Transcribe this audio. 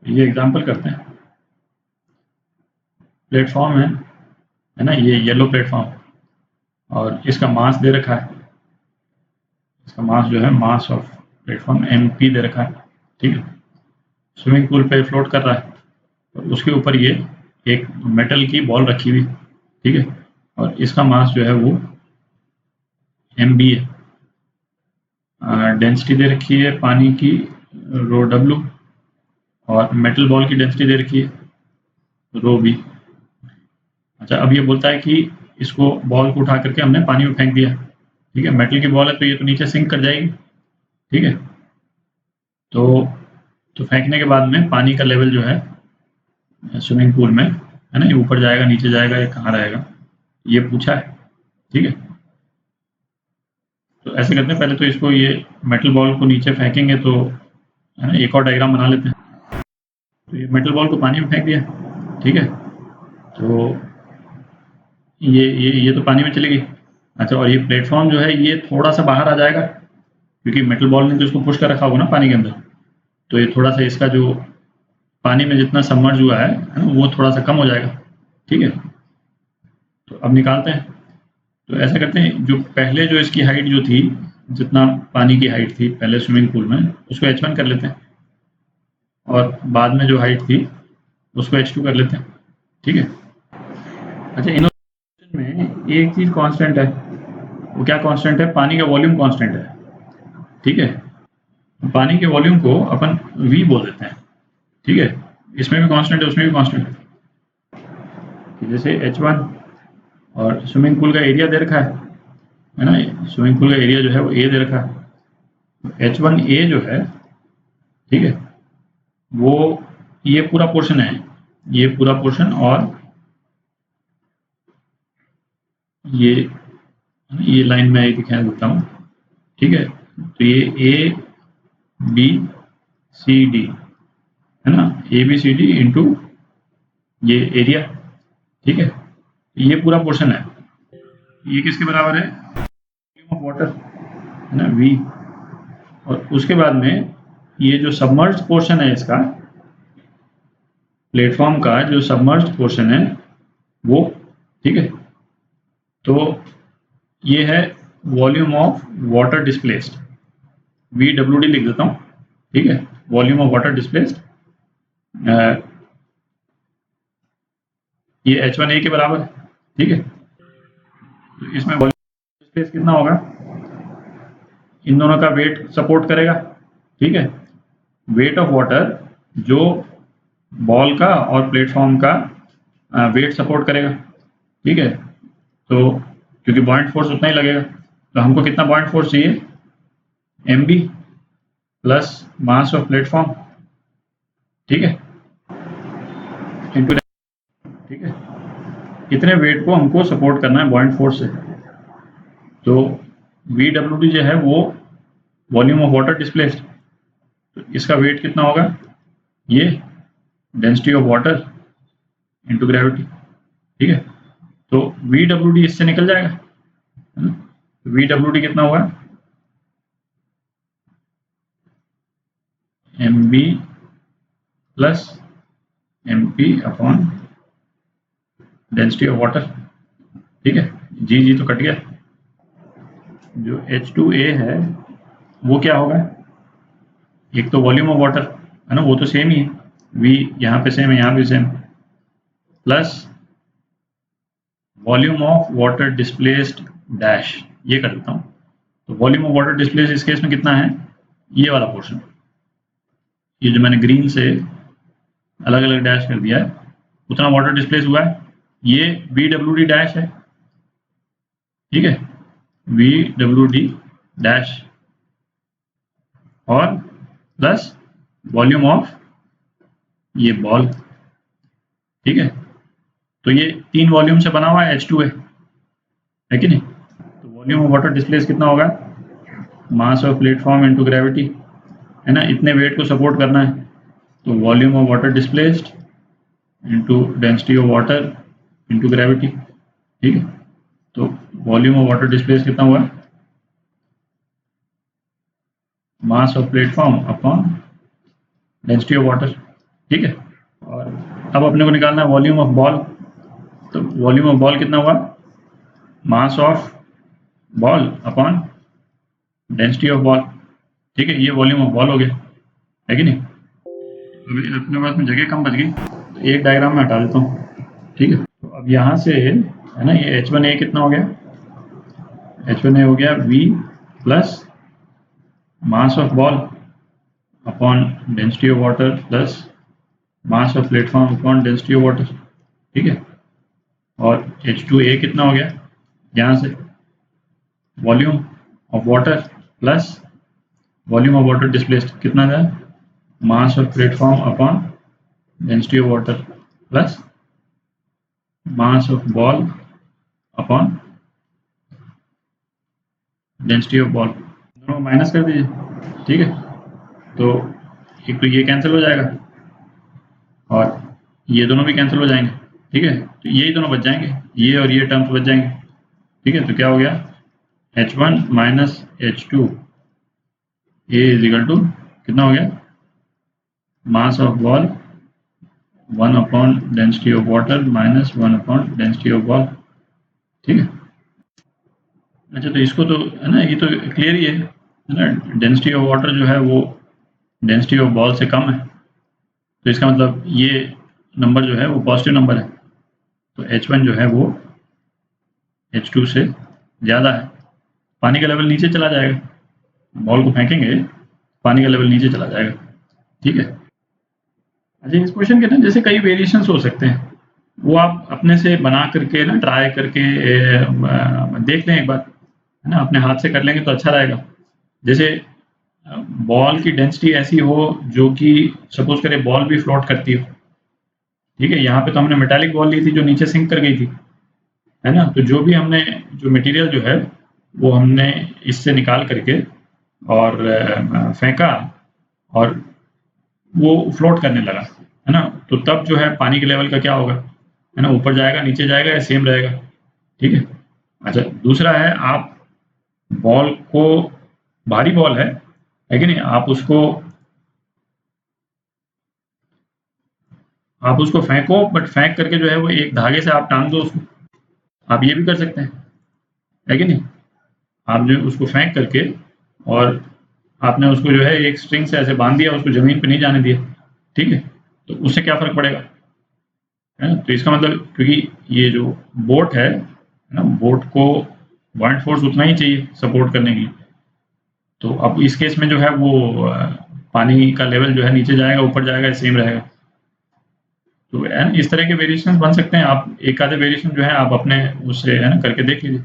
ये एग्जांपल करते हैं। प्लेटफॉर्म है ना, ये येलो प्लेटफॉर्म, और इसका मास दे रखा है। इसका मास जो है, मास ऑफ प्लेटफॉर्म MP दे रखा है। ठीक है, स्विमिंग पूल पे फ्लोट कर रहा है, और उसके ऊपर ये एक मेटल की बॉल रखी हुई। ठीक है, और इसका मास जो है वो MB है। डेंसिटी दे रखी है पानी की ρW, और मेटल बॉल की डेंसिटी दे रखी है ρB। अच्छा, अब ये बोलता है कि इसको बॉल को उठा करके हमने पानी में फेंक दिया। ठीक है, मेटल की बॉल है तो ये तो नीचे सिंक कर जाएगी। ठीक है, तो फेंकने के बाद में पानी का लेवल जो है स्विमिंग पूल में, है ना, ये ऊपर जाएगा, नीचे जाएगा, ये कहाँ रहेगा, ये पूछा है। ठीक है, तो ऐसे करते हैं, पहले तो इसको ये मेटल बॉल को नीचे फेंकेंगे, तो है ना, एक और डायग्राम बना लेते हैं। तो ये मेटल बॉल को पानी में फेंक दिया। ठीक है, तो ये तो पानी में चली गई। अच्छा, और ये प्लेटफॉर्म जो है ये थोड़ा सा बाहर आ जाएगा, क्योंकि मेटल बॉल ने तो इसको पुश कर रखा होगा ना पानी के अंदर, तो ये थोड़ा सा इसका जो पानी में जितना सबमर्ज हुआ है ना, वो थोड़ा सा कम हो जाएगा। ठीक है, तो अब निकालते हैं। तो ऐसा करते हैं, जो पहले जो इसकी हाइट जो थी, जितना पानी की हाइट थी पहले स्विमिंग पूल में, उसको H1 कर लेते हैं, और बाद में जो हाइट थी उसको H2 कर लेते हैं। ठीक है, अच्छा, इन में एक चीज़ कांस्टेंट है। वो क्या कांस्टेंट है? पानी का वॉल्यूम कांस्टेंट है। ठीक है, पानी के वॉल्यूम को अपन V बोल देते हैं। ठीक है, इसमें भी कांस्टेंट है, उसमें भी कांस्टेंट है। जैसे H1, और स्विमिंग पूल का एरिया दे रखा है ना, स्विमिंग पूल का एरिया जो है वो A दे रखा है। H1A जो है, ठीक है, वो ये पूरा पोर्शन है, ये पूरा पोर्शन, और ये लाइन में दिखा देता हूँ। ठीक है, तो ये ABCD है ना, ABCD इंटू ये एरिया। ठीक है, ये पूरा पोर्शन है, ये किसके बराबर है? वॉल्यूम ऑफ वाटर, है ना, V। और उसके बाद में ये जो सबमर्ज्ड पोर्शन है इसका, प्लेटफॉर्म का जो सबमर्ज्ड पोर्शन है वो, ठीक है, तो ये है volume of water displaced, VWD लिख देता हूँ। ठीक है, वॉल्यूम ऑफ वाटर डिस्प्लेस्ड, ये H1A के बराबर है। ठीक है, तो इसमें वॉल्यूम डिस्प्लेस कितना होगा? इन दोनों का वेट सपोर्ट करेगा। ठीक है, वेट ऑफ वाटर जो बॉल का और प्लेटफॉर्म का वेट सपोर्ट करेगा। ठीक है, तो क्योंकि बॉइंट फोर्स उतना ही लगेगा, तो हमको कितना बॉइंट फोर्स चाहिए? MB plus mass of platform. ठीक है, इंटू, ठीक है, इतने वेट को हमको सपोर्ट करना है बॉइंट फोर्स से। तो VWD जो है वो वॉल्यूम ऑफ वाटर डिस्प्लेस्ड, तो इसका वेट कितना होगा? ये density of water into gravity. ठीक है, तो VWD इससे निकल जाएगा। VWD कितना हुआ? MB plus MP upon density of water. ठीक है, जी तो कट गया। जो H2A है वो क्या होगा? एक तो वॉल्यूम ऑफ वाटर है ना, वो तो सेम ही है, V यहाँ पे सेम है, यहाँ भी same, plus volume of water displaced dash, ये कर देता हूँ। तो वॉल्यूम ऑफ वाटर डिस्प्लेस्ड इस केस में कितना है? ये वाला पोर्शन, ये जो मैंने ग्रीन से अलग अलग डैश कर दिया है, उतना वाटर डिस्प्लेस हुआ है। ये VWD डैश है। ठीक है, VWD डैश और प्लस वॉल्यूम ऑफ ये बॉल। ठीक है, तो ये 3 वॉल्यूम से बना हुआ है H2A, है कि नहीं? तो वॉल्यूम ऑफ वाटर डिस्प्लेस कितना होगा? Mass of platform into gravity, है ना, इतने वेट को सपोर्ट करना है, तो volume of water displaced into density of water into gravity. ठीक है, तो वॉल्यूम ऑफ वाटर डिस्प्लेस कितना हुआ? Mass of platform upon density of water. ठीक है। और अब अपने को निकालना है वॉल्यूम ऑफ बॉल। तो वॉल्यूम ऑफ बॉल कितना हुआ, मास of ball upon density of ball. ठीक है, ये वॉल्यूम ऑफ बॉल हो गया, है कि नहीं। अभी अपने पास में जगह कम बच गई, तो एक डायग्राम में हटा देता हूँ। ठीक है, तो अब यहाँ से है ना, ये H1A कितना हो गया, H1A हो गया V plus mass of ball upon density of water plus mass of platform upon density of water. ठीक है, और H2A कितना हो गया, यहाँ से volume of water plus volume of water displaced कितना था, mass of platform upon density of water plus mass of ball upon density of ball. दोनों माइनस कर दीजिए। ठीक है, तो एक तो ये कैंसिल हो जाएगा और ये दोनों भी कैंसिल हो जाएंगे। ठीक है, तो यही दोनों बच जाएंगे, ये और ये टर्म्स बच जाएंगे। ठीक है, तो क्या हो गया, H1 minus H2 A is equal to कितना हो गया, mass of ball 1 upon density of water minus 1 upon density of ball. ठीक है, अच्छा तो इसको तो है ना, ये तो क्लियर ही है ना, डेंसिटी ऑफ वाटर जो है वो डेंसिटी ऑफ बॉल से कम है, तो इसका मतलब ये नंबर जो है वो पॉजिटिव नंबर है, तो H1 जो है वो H2 से ज़्यादा है। पानी का लेवल नीचे चला जाएगा, बॉल को फेंकेंगे पानी का लेवल नीचे चला जाएगा। ठीक है, अच्छा इस क्वेश्चन के ना जैसे कई वेरिएशंस हो सकते हैं, वो आप अपने से बना करके ना ट्राई करके देख लें एक बार, है ना, अपने हाथ से कर लेंगे तो अच्छा रहेगा। जैसे बॉल की डेंसिटी ऐसी हो जो कि सपोज करें बॉल भी फ्लोट करती हो। ठीक है, यहाँ पे तो हमने मेटालिक बॉल ली थी जो नीचे सिंक कर गई थी, है ना, तो जो भी हमने जो मटेरियल जो है वो हमने इससे निकाल करके और फेंका और वो फ्लोट करने लगा, है ना, तो तब जो है पानी के लेवल का क्या होगा, है ना, ऊपर जाएगा नीचे जाएगा या सेम रहेगा। ठीक है, अच्छा दूसरा है, आप बॉल को, भारी बॉल है कि नहीं, आप उसको फेंको, बट फेंक करके जो है वो एक धागे से आप टांग दो उसको, आप ये भी कर सकते हैं, है कि नहीं। आप जो उसको फेंक करके और आपने उसको जो है एक स्ट्रिंग से ऐसे बांध दिया, उसको जमीन पे नहीं जाने दिया। ठीक है, तो उससे क्या फर्क पड़ेगा, है ना, तो इसका मतलब क्योंकि ये जो बोट है ना, बोट को पॉइंट फोर्स उतना ही चाहिए सपोर्ट करने के लिए, तो अब इस केस में जो है वो पानी का लेवल जो है नीचे जाएगा ऊपर जाएगा सेम रहेगा। तो इस तरह के वेरिएशन बन सकते हैं, आप एक आधे वेरिएशन जो है आप अपने उससे है ना करके देख लीजिए।